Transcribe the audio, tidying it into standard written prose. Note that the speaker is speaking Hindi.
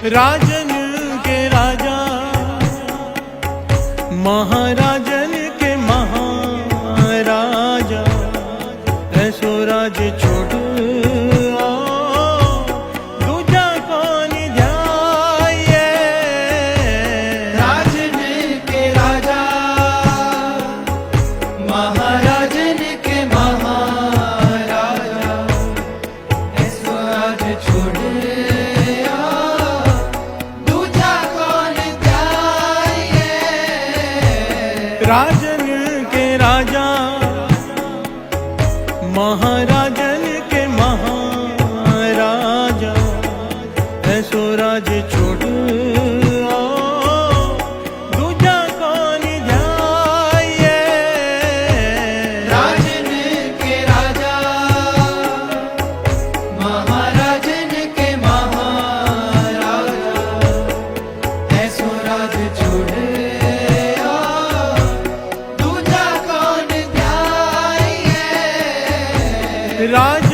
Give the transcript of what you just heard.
राजन के राजा, महाराजन के महाराजा, ऐसो राज छोड़ दूजा कौन ध्याये। राजन के राजा, महाराजन के महाराजा, ऐसो राज छोड़ राजन के राजा, महाराजन के महाराजा, ऐसो राज छोड़ दूजा कौन ध्याये। राजन के राजा, महाराजन के महाराजा, ऐसो राज छोड़ राज